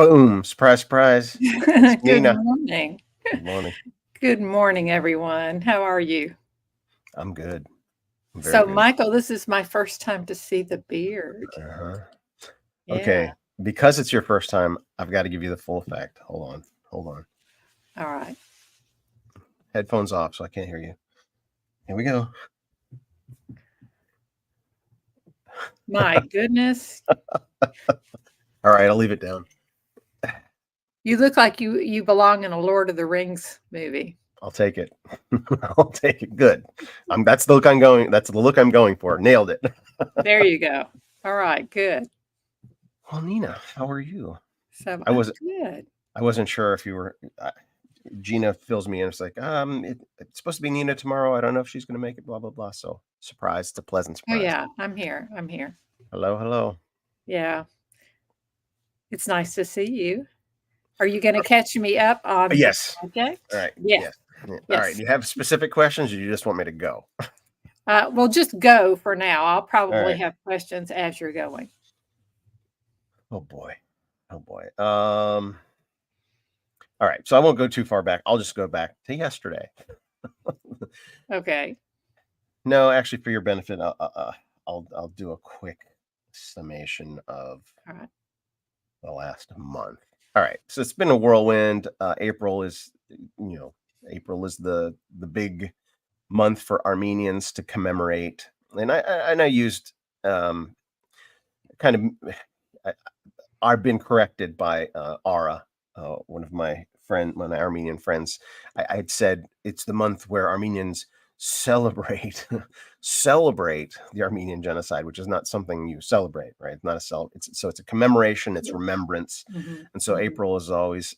Boom. Surprise, surprise. It's Good Nina. morning. Good morning. Good morning, everyone. How are you? I'm good. I'm very So, good. Michael, this is my first time to see the beard. Uh-huh. Yeah. Okay. Because it's your first time, I've got to give you the full effect. Hold on. Hold on. All right. Headphones off so I can't hear you. Here we go. My goodness. All right, I'll leave it down. You look like you belong in a Lord of the Rings movie. I'll take it. I'll take it. Good. That's the look I'm going. That's the look I'm going for. Nailed it. There you go. All right, good. Well, Nina, how are you? So, I I'm was good. I wasn't sure if you were. Gina fills me in. It's like, it's supposed to be Nina tomorrow. I don't know if she's going to make it. Blah blah blah. So surprise. It's a pleasant Oh surprise. yeah, I'm here. I'm here. Hello, hello. Yeah. It's nice to see you. Are you going to catch me up on the Yes. All project? right. Yeah. Yes. Yeah. All right. Yes. Do you have specific questions, or you just want me to go? Well, just go for now. I'll All probably right. have questions as you're going. Oh boy. Oh boy. All right. So I won't go too far back. I'll just go back to yesterday. Okay. No, actually, for your benefit, I'll do a quick summation of All right. the last month. All right. So it's been a whirlwind. April is the big month for Armenians to commemorate, and I used kind of. I've been corrected by Ara, one of my Armenian friends. I had said it's the month where Armenians celebrate celebrate the Armenian genocide, which is not something you celebrate, right? It's not it's a commemoration, it's Yeah. remembrance, Mhm, and so mhm. April is always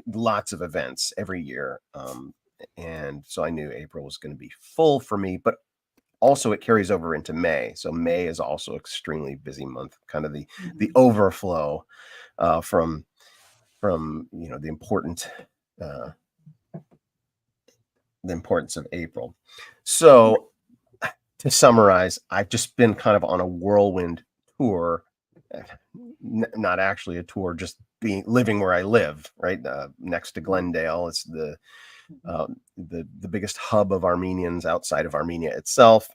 lots of events every year, and so I knew April was going to be full for me, but also it carries over into May. So May is also extremely busy month, kind of the Mhm. overflow from uh, the importance of April. So to summarize, I've just been kind of on a whirlwind tour, not actually a tour, just living where I live, right next to Glendale. It's Mhm. the biggest hub of Armenians outside of Armenia itself.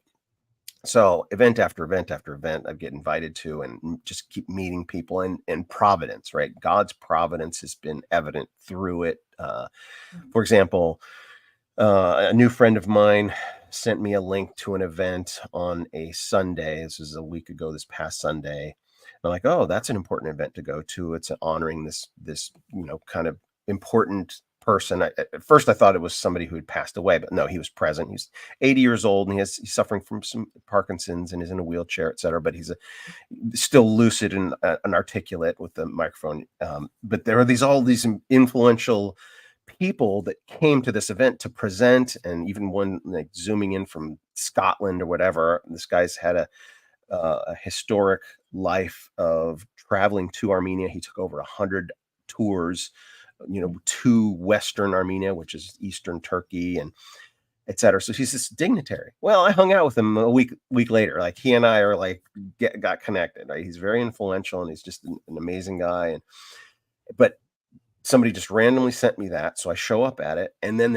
So event after event after event, I get invited to and just keep meeting people and providence, right? God's providence has been evident through it. For example, a new friend of mine sent me a link to an event on a Sunday. This was a week ago, this past Sunday. I'm like, oh, that's an important event to go to. It's honoring this kind of important person. At first, I thought it was somebody who had passed away, but no, he was present. He's 80 years old and he's suffering from some Parkinson's and is in a wheelchair, et cetera. But he's still lucid and articulate with the microphone. But there are all these influential people that came to this event to present, and even one like zooming in from Scotland or whatever. This guy's had a historic life of traveling to Armenia. He took over 100 tours, to Western Armenia, which is Eastern Turkey, and etc. So he's this dignitary. Well, I hung out with him a week later. Like he and I are like got connected. Right? He's very influential and he's just an amazing guy. But somebody just randomly sent me that, so I show up at it, and then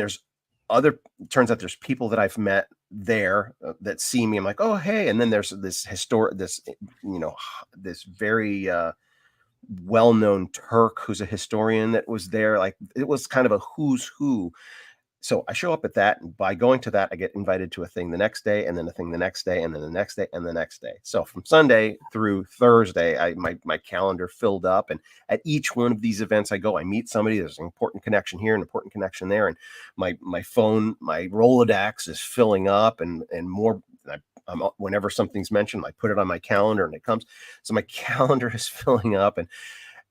turns out there's people that I've met there that see me. I'm like, oh hey, and then there's this very well-known Turk who's a historian that was there. Like it was kind of a who's who. So I show up at that, and by going to that, I get invited to a thing the next day, and then a thing the next day, and then the next day, and the next day. So from Sunday through Thursday, my calendar filled up, and at each one of these events I go, I meet somebody. There's an important connection here, an important connection there, and my phone, my Rolodex is filling up, and more. Whenever something's mentioned, I put it on my calendar, and it comes. So my calendar is filling up, and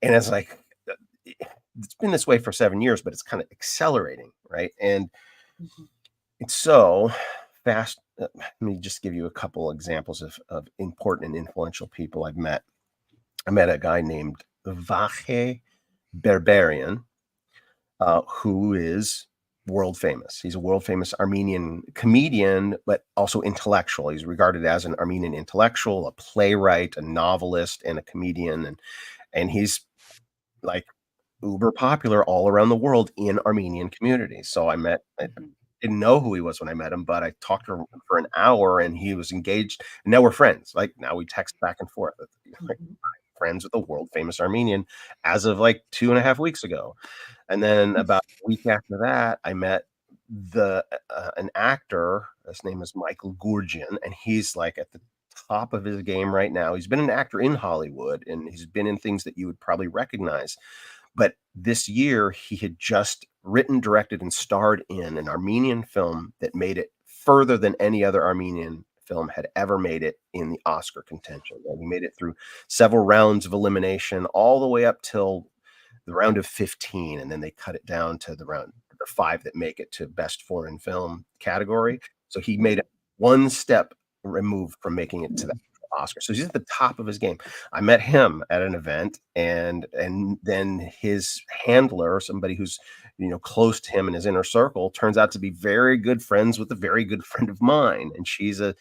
it's like it's been this way for 7 years, but it's kind of accelerating, right? And Mhm. it's so fast. Let me just give you a couple examples of important and influential people I've met. I met a guy named Vache Berberian, who is world famous. He's a world famous Armenian comedian, but also intellectual. He's regarded as an Armenian intellectual, a playwright, a novelist, and a comedian. And he's like uber popular all around the world in Armenian communities. So I Mhm. didn't know who he was when I met him, but I talked to him for an hour and he was engaged. And now we're friends. Like now we text back and forth. Like, Mhm. friends with a world famous Armenian as of like 2.5 weeks ago. And then about a week after that, I met an actor. His name is Michael Gurgian, and he's like at the top of his game right now. He's been an actor in Hollywood, and he's been in things that you would probably recognize. But this year, he had just written, directed, and starred in an Armenian film that made it further than any other Armenian film had ever made it in the Oscar contention. And he made it through several rounds of elimination, all the way up till the round of 15, and then they cut it down to the 5 that make it to best foreign film category. So he made it one step removed from making it to the Oscar. So he's at the top of his game. I met him at an event, and then his handler, somebody who's, close to him in his inner circle, turns out to be very good friends with a very good friend of mine, and she's a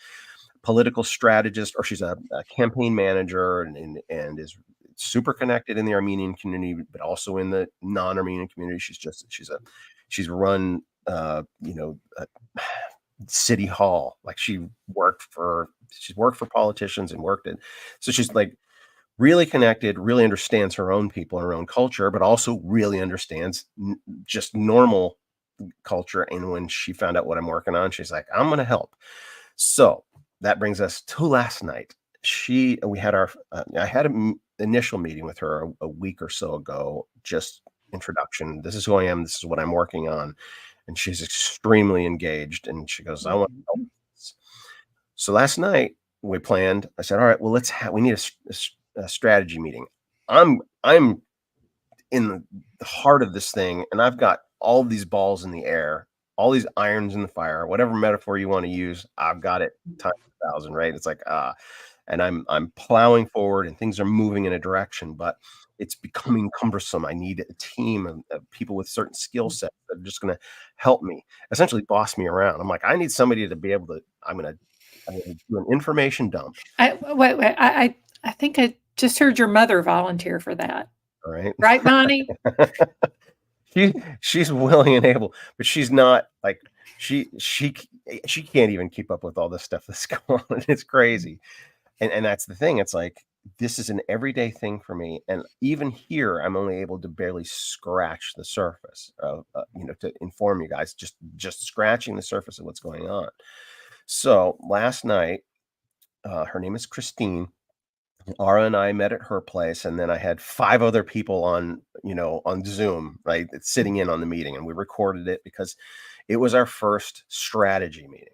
political strategist, or she's a campaign manager, and is super connected in the Armenian community, but also in the non-Armenian community. She's run city hall. Like she's worked for politicians and worked in, so she's like really connected, really understands her own people and her own culture, but also really understands just normal culture. And when she found out what I'm working on, she's like, I'm going to help. So that brings us to last night. We had I had an initial meeting with her a week or so ago, just introduction. This is who I am. This is what I'm working on. And she's extremely engaged. And she goes, I want to help. Mhm. So last night we planned, I said, all right, well, we need a strategy meeting. I'm in the heart of this thing, and I've got all these balls in the air, all these irons in the fire, whatever metaphor you want to use, I've got it times 1,000, right? It's like, and I'm plowing forward and things are moving in a direction, but it's becoming cumbersome. I need a team of people with certain skill sets that are just going to help me, essentially boss me around. I'm like, I need somebody to be able to, I'm going to do an information dump. Wait. I think I just heard your mother volunteer for that. All right. Right, Bonnie? She's willing and able, but she's not like she can't even keep up with all this stuff that's going on. It's crazy. And that's the thing. It's like this is an everyday thing for me. And even here, I'm only able to barely scratch the surface of to inform you guys, just scratching the surface of what's going on. So last night, her name is Christine. Ara and I met at her place, and then I had 5 other people on Zoom, right, that's sitting in on the meeting, and we recorded it because it was our first strategy meeting.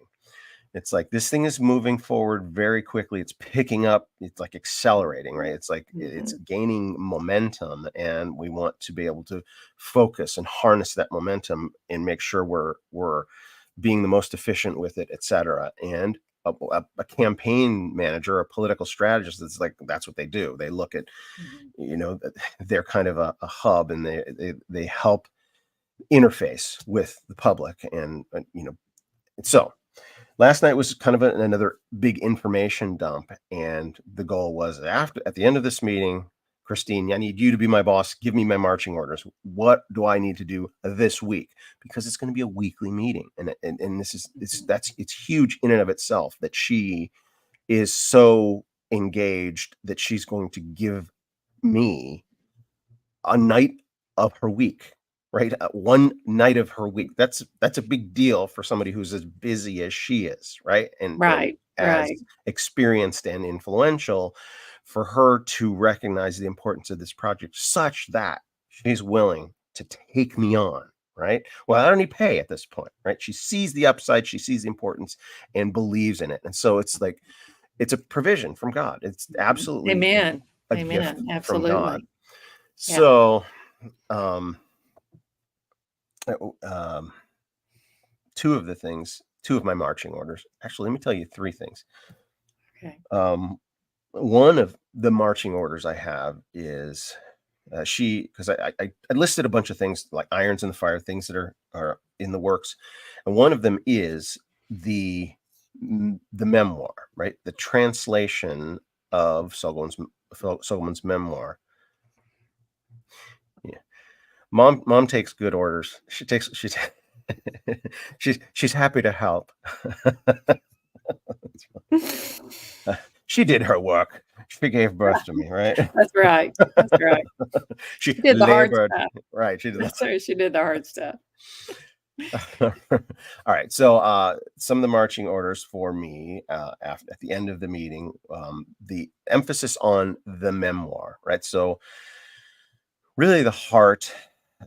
It's like this thing is moving forward very quickly. It's picking up, it's like accelerating, right? It's like it's Mhm. gaining momentum, and we want to be able to focus and harness that momentum and make sure we're being the most efficient with it, etc. And a campaign manager, a political strategist, it's like that's what they do. They look at, Mhm. they're kind of a hub, and they help interface with the public, and so last night was kind of another big information dump, and the goal was at the end of this meeting, Christine, I need you to be my boss. Give me my marching orders. What do I need to do this week? Because it's going to be a weekly meeting, and this is it's huge in and of itself that she is so engaged that she's going to give me a night of her week, right? One night of her week. That's a big deal for somebody who's as busy as she is, right? And Right, as right. experienced and influential, for her to recognize the importance of this project such that she's willing to take me on, right? Well, I don't need pay at this point, right? She sees the upside, she sees the importance and believes in it. And so it's like it's a provision from God. It's absolutely Amen. a gift Amen. from God. Absolutely. Yeah. So, um, um, 2 of my marching orders. Actually, let me tell you 3 things. Okay. One of the marching orders I have is because I listed a bunch of things like irons in the fire, things that are in the works, and one of them is the memoir, right? The translation of Sogomon's memoir. Yeah. Mom takes good orders. She's happy to help. She did her work. She gave birth to me, right? That's right. That's right. She She did the hard labored. stuff. Right. She did. So she did the hard stuff. All right. So some of the marching orders for me at the end of the meeting, the emphasis on the memoir, right? So really the heart,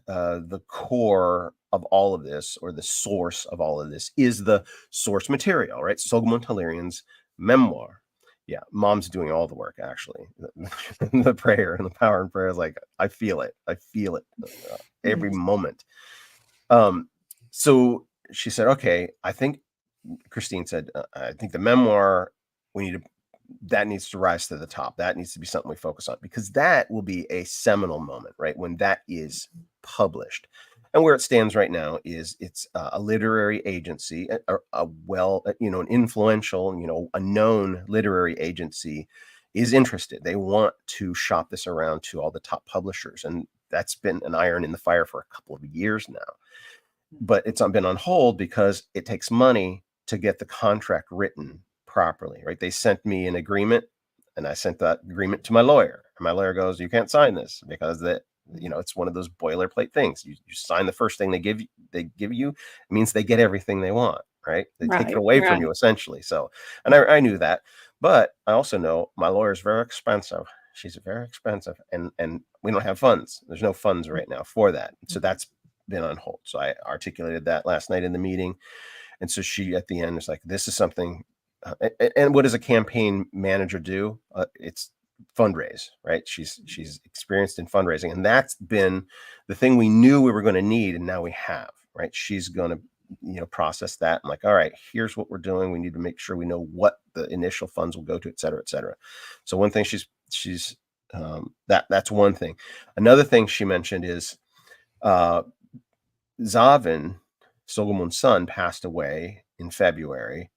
the core of all of this, or the source of all of this, is the source material, right? Soghomon Tehlirian's memoir. Yeah, Mom's doing all the work, actually. The prayer and the power in prayer is like, I feel it. I feel it every moment. So she said, okay, Christine said, I think the memoir, that needs to rise to the top. That needs to be something we focus on, because that will be a seminal moment, right? When that is published. And where it stands right now is it's a literary agency, an influential, a known literary agency is interested. They want to shop this around to all the top publishers. And that's been an iron in the fire for a couple of years now. But it's been on hold because it takes money to get the contract written properly, right? They sent me an agreement, and I sent that agreement to my lawyer. And my lawyer goes, you can't sign this because it's one of those boilerplate things. You sign the first thing they give you. It means they get everything they want, right? They take it away from you, essentially. So, and I knew that, but I also know my lawyer is very expensive. She's very expensive, and we don't have funds. There's no funds right now for that. So that's been on hold. So I articulated that last night in the meeting. And so she, at the end, was like, this is something, and what does a campaign manager do? It's fundraise, right? She's experienced in fundraising, and that's been the thing we knew we were going to need, and now we have, right? She's going to process that. I'm like, all right, here's what we're doing. We need to make sure we know what the initial funds will go to, et cetera, et cetera. So one thing that's one thing. Another thing she mentioned is Zavin, Soghomon's son, passed away in February,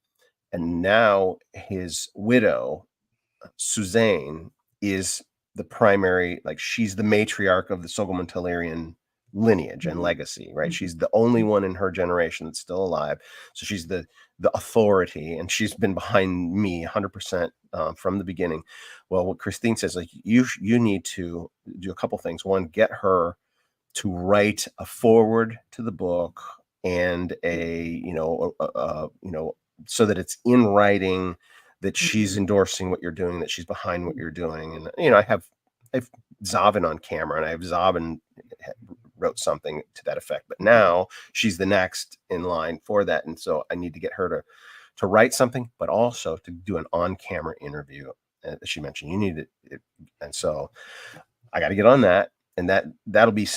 and now his widow, Suzanne, is the primary, she's the matriarch of the Soghomon Tehlirian lineage and legacy, right? She's the only one in her generation that's still alive. So she's the authority, and she's been behind me 100% from the beginning. Well, what Christine says, you need to do a couple things. One, get her to write a foreword to the book, and so that it's in writing, that she's endorsing what you're doing, that she's behind what you're doing. And I have Zavin on camera, and I have Zavin wrote something to that effect, but now she's the next in line for that. And so I need to get her to write something, but also to do an on-camera interview. She mentioned you need it, and so I got to get on that, and that'll be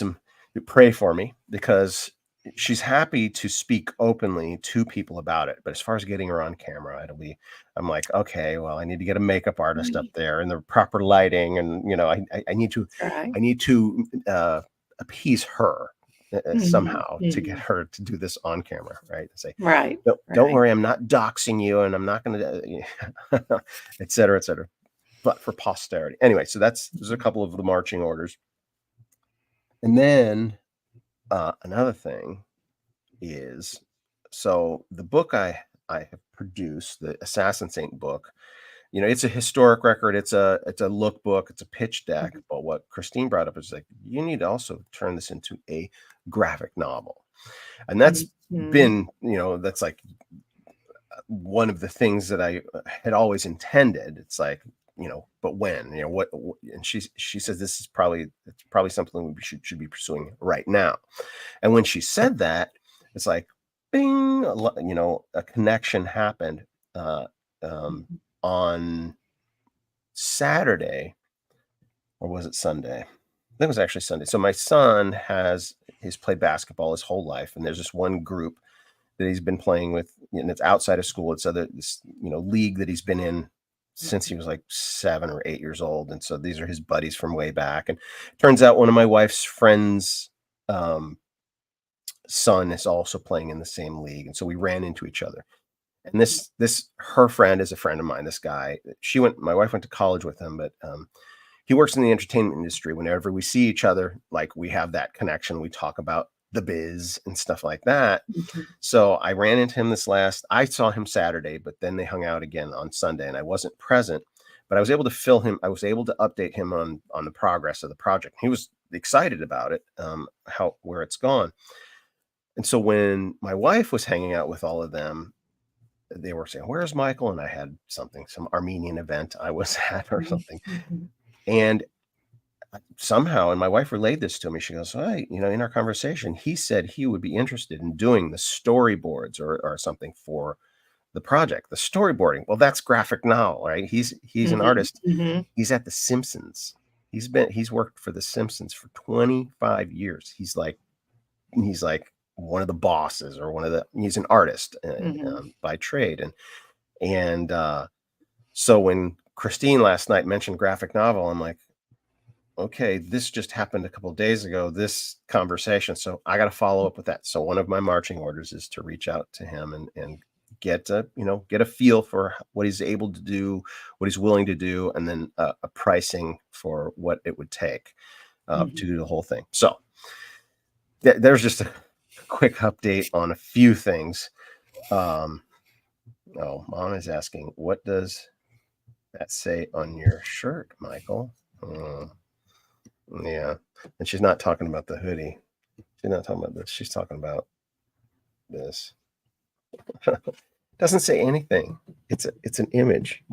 pray for me, because she's happy to speak openly to people about it. But as far as getting her on camera, I'm like, okay, well, I need to get a makeup artist up there and the proper lighting. And, I need to appease her somehow to get her to do this on camera. Right. To say, don't worry, I'm not doxing you, and I'm not going to, et cetera, but for posterity. Anyway, so there's a couple of the marching orders. And then another thing is, so the book I have produced, the Assassin Saint book, it's a historic record. It's a lookbook. It's a pitch deck. But what Christine brought up is you need to also turn this into a graphic novel. And that's been, that's one of the things that I had always intended. It's but when, what, and she says it's probably something we should be pursuing right now. And when she said that, it's like, bing, a connection happened on Saturday, or was it Sunday? I think it was actually Sunday. So my son he's played basketball his whole life, and there's this one group that he's been playing with, and it's outside of school. It's this league that he's been in since he was 7 or 8 years old. And so these are his buddies from way back. And it turns out one of my wife's friends' son is also playing in the same league. And so we ran into each other. And her friend is a friend of mine, this guy. My wife went to college with him, but he works in the entertainment industry. Whenever we see each other, like, we have that connection. We talk about the biz and stuff like that. Mhm. So I ran into him I saw him Saturday, but then they hung out again on Sunday, and I wasn't present, but I was able to I was able to update him on the progress of the project. He was excited about it, where it's gone. And so when my wife was hanging out with all of them, they were saying, "Where's Michael?" And I had some Armenian event I was at or Mhm. something. Mhm. And somehow, and my wife relayed this to me. She goes, "Hey, in our conversation, he said he would be interested in doing the storyboards or something for the project, the storyboarding." Well, that's graphic novel, right? He's an Mhm. artist. Mhm. He's at The Simpsons. He's worked for The Simpsons for 25 years. He's like one of the bosses, or he's an artist Mhm. by trade. And so when Christine last night mentioned graphic novel, I'm like, okay, this just happened a couple of days ago, this conversation. So I got to follow up with that. So one of my marching orders is to reach out to him and get a feel for what he's able to do, what he's willing to do, and then a pricing for what it would take to Mhm. do the whole thing. So there's just a quick update on a few things. Um, oh, Mom is asking, what does that say on your shirt, Michael? Yeah. And she's not talking about the hoodie. She's not talking about this. She's talking about this. Doesn't say anything. It's an image.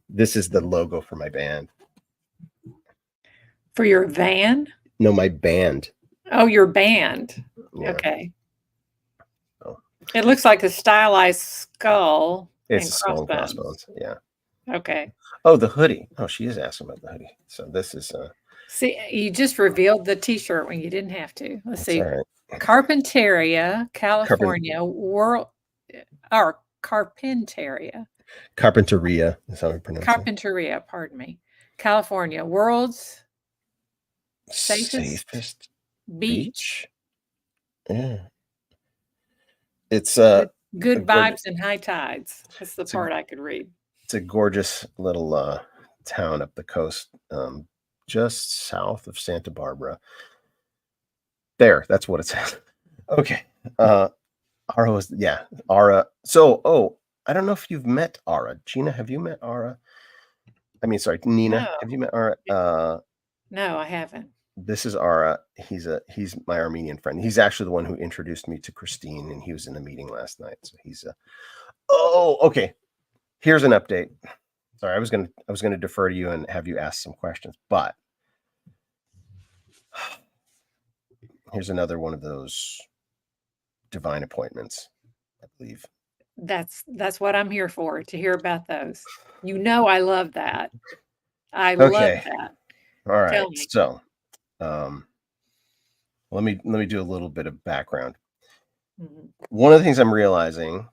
This is the logo for my band. For your van? No, my band. Oh, your band. Yeah. Okay. Oh. It looks like a stylized skull It's and a skull and crossbones. crossbones. Yeah. Okay. Oh, the hoodie. Oh, she is asking about the hoodie. So this is See, you just revealed the T-shirt when you didn't have to. Let's that's all see. right. Carpinteria, Carpenter California, world or Carpinteria. Carpinteria is how we pronounce it. Carpinteria, pardon me. California, world's safest Safest beach. beach. Yeah. It's Good, a good gorgeous vibes and high tides. That's the it's a part I could read. it's a gorgeous little town up the coast, just south of Santa Barbara. There, that's what it says. Okay. Ara was yeah, Ara. So, I don't know if you've met Ara. Gina, have you met Ara? I mean, sorry, Nina, No, have you met Ara? no, I haven't. This is Ara. He's my Armenian friend. He's actually the one who introduced me to Christine, and he was in the meeting last night. So he's oh, okay. Here's an update. Sorry, I was gonna defer to you and have you ask some questions, but here's another one of those divine appointments, I believe. That's what I'm here for, to hear about those. You know I love that. I love Okay. that. All right. Tell me. So, um, let me do a little bit of background. Mhm. One of the things I'm realizing,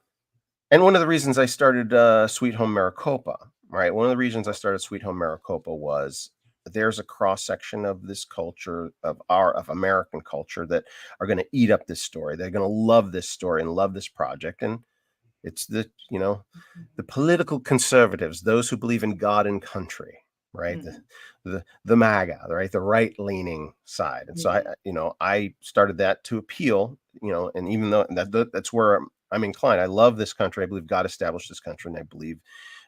and one of the reasons I started Sweet Home Maricopa, right? One of the reasons I started Sweet Home Maricopa was there's a cross section of this culture of American culture that are going to eat up this story. They're going to love this story and love this project. And it's the political conservatives, those who believe in God and country, right? Mhm. The MAGA, right? The right leaning side. And so Mhm. I started that to appeal, and even though that's where I'm inclined. I love this country. I believe God established this country, and I believe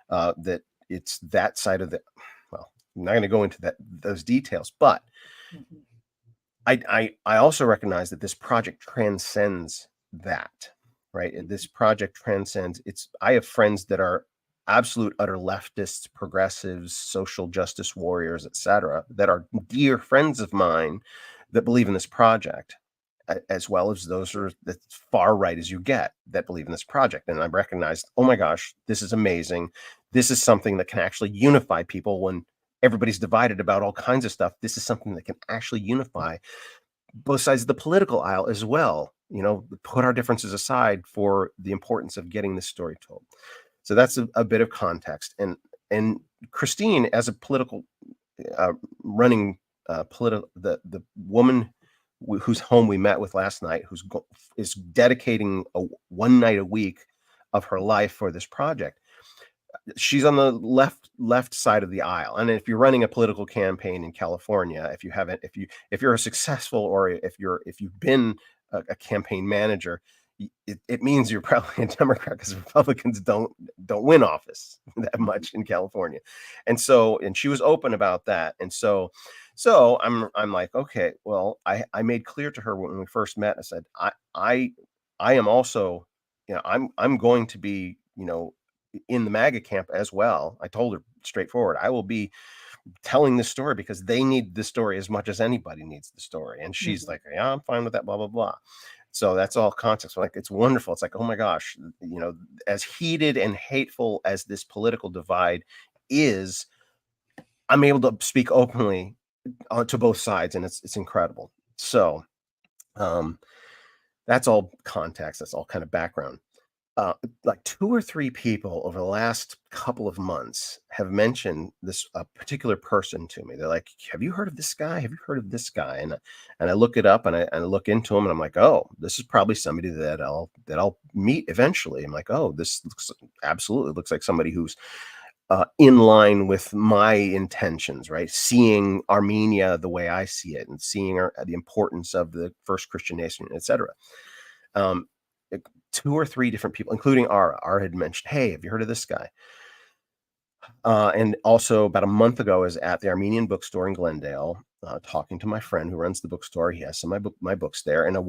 that it's that side of the. Well, I'm not going to go into those details, but Mhm. I also recognize that this project transcends that, right? This project transcends I have friends that are absolute utter leftists, progressives, social justice warriors, etc., that are dear friends of mine that believe in this project, as well as those are as far right as you get that believe in this project. And I recognized, oh my gosh, this is amazing. This is something that can actually unify people when everybody's divided about all kinds of stuff. This is something that can actually unify both sides of the political aisle as well. Put our differences aside for the importance of getting this story told. So that's a bit of context. And Christine, as a political running political the woman whose home we met with last night, is dedicating one night a week of her life for this project. she's on the left side of the aisle. And if you're running a political campaign in California, if you're a successful, or if you've been a campaign manager, it means you're probably a Democrat, because Republicans don't win office that much in California. And she was open about that. And so I'm like, okay, well, I made clear to her when we first met, I said, I am also, I'm going to be, in the MAGA camp as well. I told her straightforward, I will be telling this story because they need the story as much as anybody needs the story. And she's like, yeah, I'm fine with that, blah, blah, blah. So that's all context. Like, it's wonderful. It's like, oh my gosh, as heated and hateful as this political divide is, I'm able to speak openly to both sides, and it's incredible. So that's all context. That's all kind of background. Like 2 or 3 people over the last couple of months have mentioned this particular person to me. They're like, have you heard of this guy? Have you heard of this guy? And I look it up, and I look into him, and I'm like, oh, this is probably somebody that I'll meet eventually. I'm like, oh, this absolutely looks like somebody who's in line with my intentions, right? Seeing Armenia the way I see it, and seeing the importance of the first Christian nation, etc. 2 or 3 different people, including Ara. Ara had mentioned, hey, have you heard of this guy? And also about a month ago, I was at the Armenian bookstore in Glendale, talking to my friend who runs the bookstore. He has some of my books there, and an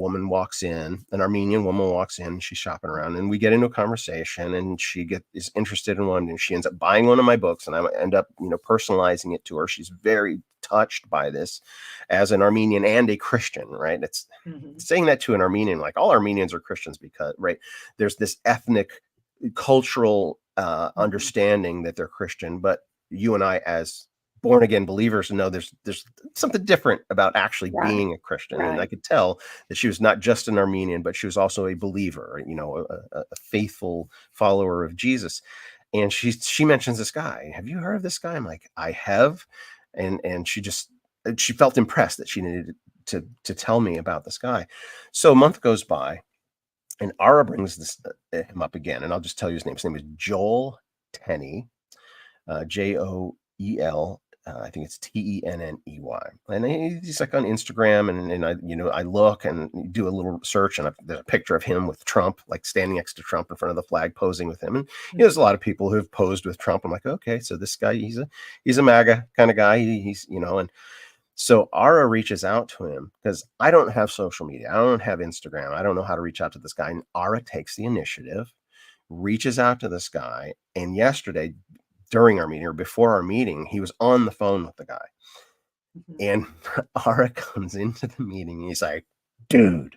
Armenian woman walks in, she's shopping around, and we get into a conversation, and she is interested in one, and she ends up buying one of my books, and I end up, personalizing it to her. She's very touched by this as an Armenian and a Christian, right? It's saying that to an Armenian, like, all Armenians are Christians, because, right, there's this ethnic, cultural understanding that they're Christian, but you and I, as born again believers, know there's something different about actually being a Christian. Right. And I could tell that she was not just an Armenian, but she was also a believer, a faithful follower of Jesus. And she mentions this guy. Have you heard of this guy? I'm like, I have. And she felt impressed that she needed to tell me about this guy. So a month goes by, and Ara brings him up again, and I'll just tell you his name. His name is Joel Tenney, Joel. I think it's Tenney, and he's like on Instagram, and I look and do a little search, and there's a picture of him with Trump, like standing next to Trump in front of the flag, posing with him. And there's a lot of people who've posed with Trump. I'm like, okay, so this guy, he's a MAGA kind of guy. He's and so Ara reaches out to him, because I don't have social media. I don't have Instagram. I don't know how to reach out to this guy. And Ara takes the initiative, reaches out to this guy. And yesterday, during our meeting, or before our meeting, he was on the phone with the guy. And Ara comes into the meeting, and he's like, dude.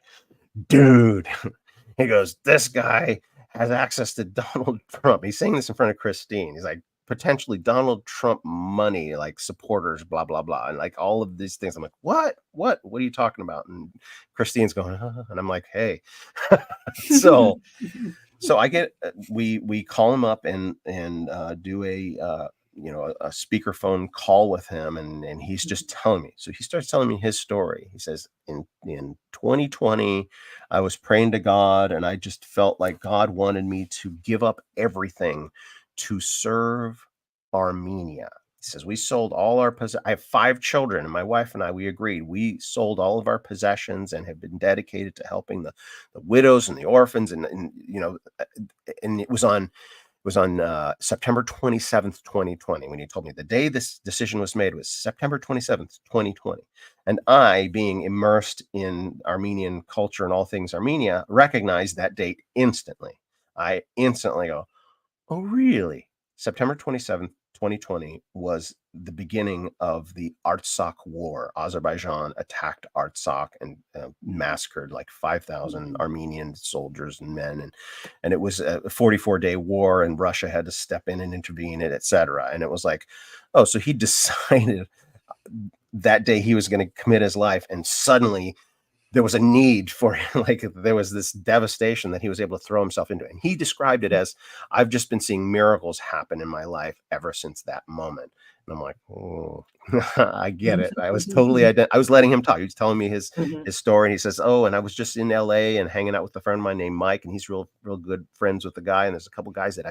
He goes, this guy has access to Donald Trump. He's saying this in front of Christine. He's like, potentially Donald Trump money, like supporters, blah, blah, blah. And like all of these things. I'm like, what are you talking about? And Christine's going, and I'm like, hey. So I get, we call him up and do a speakerphone call with him. And he's just telling me. So he starts telling me his story. He says, in 2020, I was praying to God, and I just felt like God wanted me to give up everything to serve Armenia. He says, we sold all our possessions. I have 5 children, and my wife and I, we agreed. We sold all of our possessions and have been dedicated to helping the widows and the orphans. And it was on September 27th, 2020, when he told me the day this decision was made was September 27th, 2020. And I, being immersed in Armenian culture and all things Armenia, recognized that date instantly. I instantly go, oh, really? September 27th, 2020 was the beginning of the Artsakh War. Azerbaijan attacked Artsakh and massacred like 5,000 Armenian soldiers and men. And it was a 44-day war, and Russia had to step in and intervene, etc. And it was like, oh, so he decided that day he was going to commit his life, and suddenly there was a need for like there was this devastation that he was able to throw himself into. And he described it as, I've just been seeing miracles happen in my life ever since that moment. And I'm like, oh, I get it. I was totally I was letting him talk. He was telling me his story, and he says, oh, and I was just in LA and hanging out with a friend of mine named Mike, and he's real good friends with the guy, and there's a couple guys that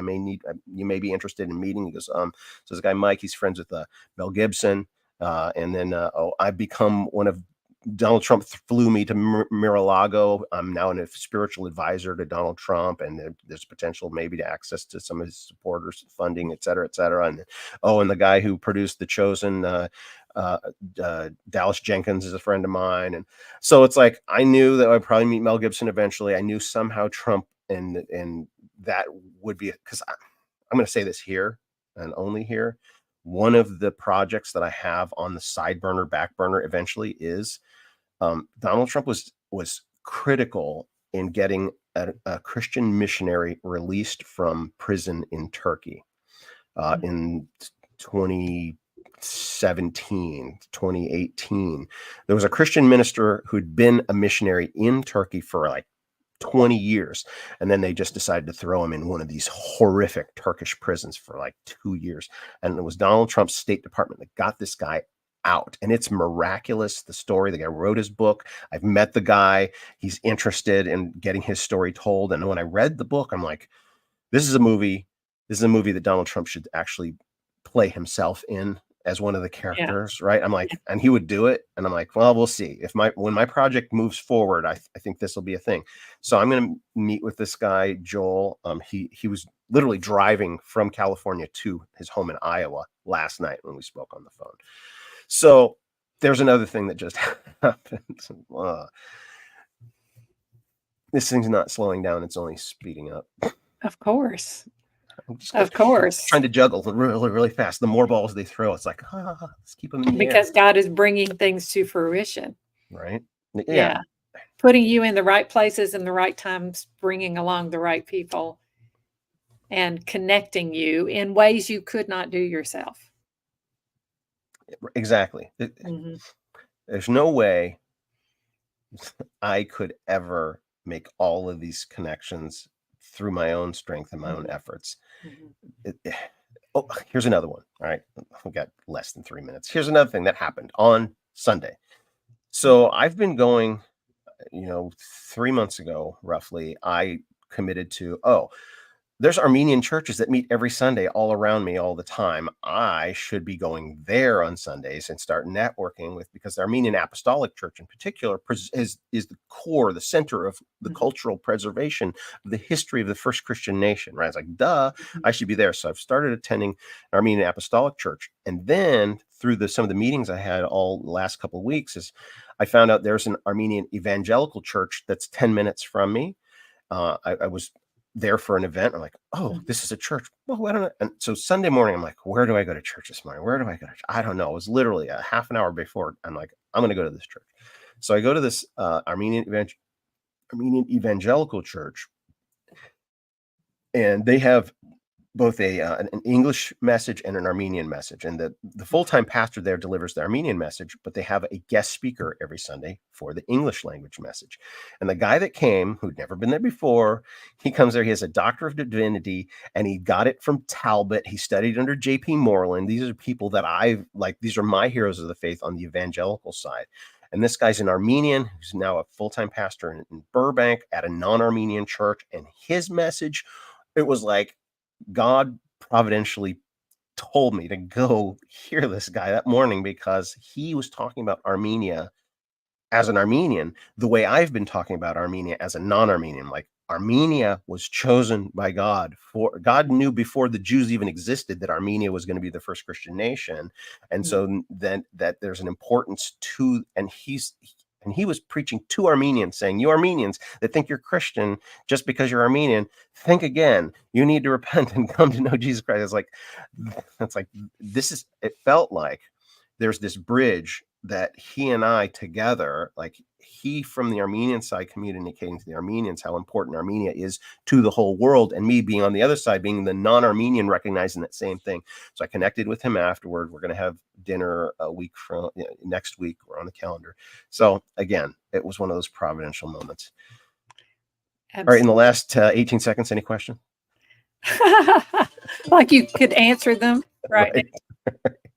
you may be interested in meeting. He goes, so this guy Mike, he's friends with Mel Gibson, and then I've become one of Donald Trump flew me to Mar-a-Lago. I'm now a spiritual advisor to Donald Trump, and there's potential maybe to access to some of his supporters, funding, et cetera, et cetera. And and the guy who produced The Chosen, Dallas Jenkins, is a friend of mine. And so it's like, I knew that I'd probably meet Mel Gibson eventually. I knew somehow Trump and that would be, because I'm going to say this here and only here. One of the projects that I have on the back burner eventually is Donald Trump was critical in getting a Christian missionary released from prison in Turkey in 2017, 2018. There was a Christian minister who'd been a missionary in Turkey for like 20 years, and then they just decided to throw him in one of these horrific Turkish prisons for like 2 years. And it was Donald Trump's State Department that got this guy out, and it's miraculous. The story, the guy wrote his book. I've met the guy. He's interested in getting his story told. And when I read the book, I'm like, this is a movie that Donald Trump should actually play himself in as one of the characters, right? I'm like, and he would do it. And I'm like, well, we'll see. When my project moves forward, I think this will be a thing. So I'm going to meet with this guy, Joel. He was literally driving from California to his home in Iowa last night when we spoke on the phone. So there's another thing that just happened. This thing's not slowing down. It's only speeding up. Of course. Of course. Trying to juggle really, really fast. The more balls they throw, it's like, let's keep them in the because air. God is bringing things to fruition. Right. Yeah. Putting you in the right places and the right times, bringing along the right people and connecting you in ways you could not do yourself. Exactly. There's no way I could ever make all of these connections through my own strength and my own efforts. Here's another one. All right. We've got less than 3 minutes. Here's another thing that happened on Sunday. So I've been going, 3 months ago, roughly, I committed to, there's Armenian churches that meet every Sunday all around me all the time. I should be going there on Sundays and start networking because the Armenian Apostolic Church in particular is the core, the center of the cultural preservation of the history of the first Christian nation, right? It's like, duh, I should be there. So I've started attending Armenian Apostolic Church. And then through some of the meetings I had all the last couple of weeks is I found out there's an Armenian Evangelical Church that's 10 minutes from me. I was there for an event. I'm like, this is a church. Well, I don't know. And so Sunday morning, I'm like, where do I go to church this morning? Where do I go to church? I don't know. It was literally a half an hour before. I'm like, I'm going to go to this church. So I go to this Armenian Evangelical Church, and they have both an English message and an Armenian message. And the full-time pastor there delivers the Armenian message, but they have a guest speaker every Sunday for the English language message. And the guy that came, who'd never been there before, he comes there, he has a Doctor of Divinity, and he got it from Talbot. He studied under J.P. Moreland. These are people that these are my heroes of the faith on the evangelical side. And this guy's an Armenian who's now a full-time pastor in Burbank at a non-Armenian church. And his message, it was like, God providentially told me to go hear this guy that morning because he was talking about Armenia as an Armenian the way I've been talking about Armenia as a non-Armenian. Like, Armenia was chosen by God. God knew before the Jews even existed that Armenia was going to be the first Christian nation. And so then that there's an importance to, and he was preaching to Armenians, saying, you Armenians that think you're Christian just because you're Armenian, think again. You need to repent and come to know Jesus Christ. It felt like there's this bridge that he and I together, like he from the Armenian side communicating to the Armenians how important Armenia is to the whole world, and me being on the other side, being the non-Armenian, recognizing that same thing. So I connected with him afterward. We're going to have dinner a week from next week. We're on the calendar. So again, it was one of those providential moments. All right, in the last 18 seconds, any question? Like you could answer them right, Right.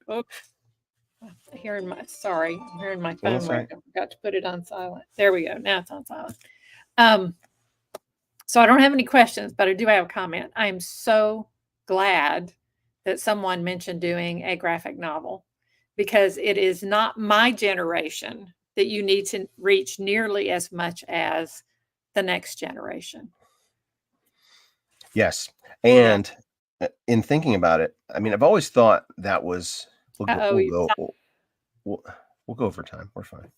now. Oops. I'm hearing my phone ring. I forgot to put it on silent. There we go. Now it's on silent. So I don't have any questions, but I do have a comment. I am so glad that someone mentioned doing a graphic novel, because it is not my generation that you need to reach nearly as much as the next generation. Yes. And in thinking about it, I mean, I've always thought that was, we'll go over time. We're fine.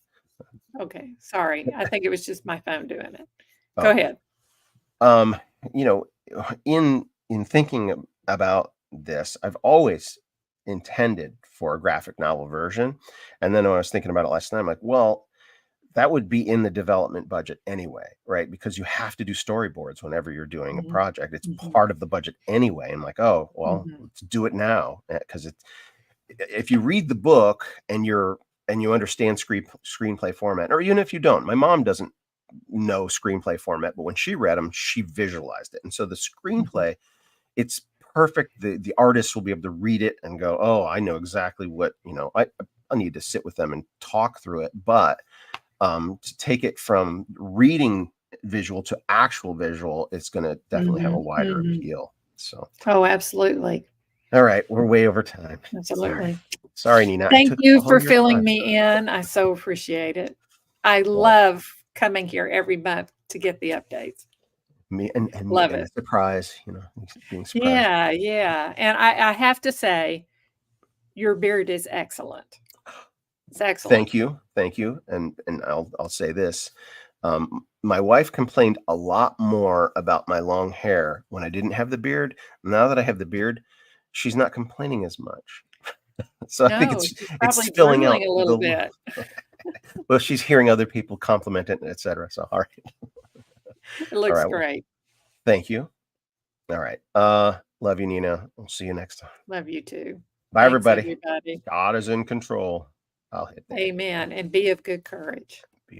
Okay. Sorry. I think it was just my phone doing it. Go ahead. You know, in thinking about this, I've always intended for a graphic novel version. And then when I was thinking about it last night, I'm like, well, that would be in the development budget anyway, right? Because you have to do storyboards whenever you're doing a project. It's part of the budget anyway. I'm like, oh, well, let's do it now. Because if you read the book and you understand screenplay format, or even if you don't, my mom doesn't know screenplay format, but when she read them, she visualized it. And so the screenplay, it's perfect. The artists will be able to read it and go, oh, I know exactly what, I need to sit with them and talk through it. But to take it from reading visual to actual visual, it's going to definitely have a wider appeal. So, absolutely. All right, we're way over time. Absolutely. Sorry, Nina. Thank you for filling me in. I so appreciate it. I love coming here every month to get the updates. Me and love it. Surprise, being surprised. Yeah. And I have to say, your beard is excellent. It's excellent. Thank you. And I'll say this. My wife complained a lot more about my long hair when I didn't have the beard. Now that I have the beard, she's not complaining as much. So I think it's filling out a little bit. Well, she's hearing other people compliment it, etc. So all right. It looks great. Thank you. All right. Love you, Nina. We'll see you next time. Love you too. Bye, everybody. God is in control. I'll hit that. Amen. And be of good courage.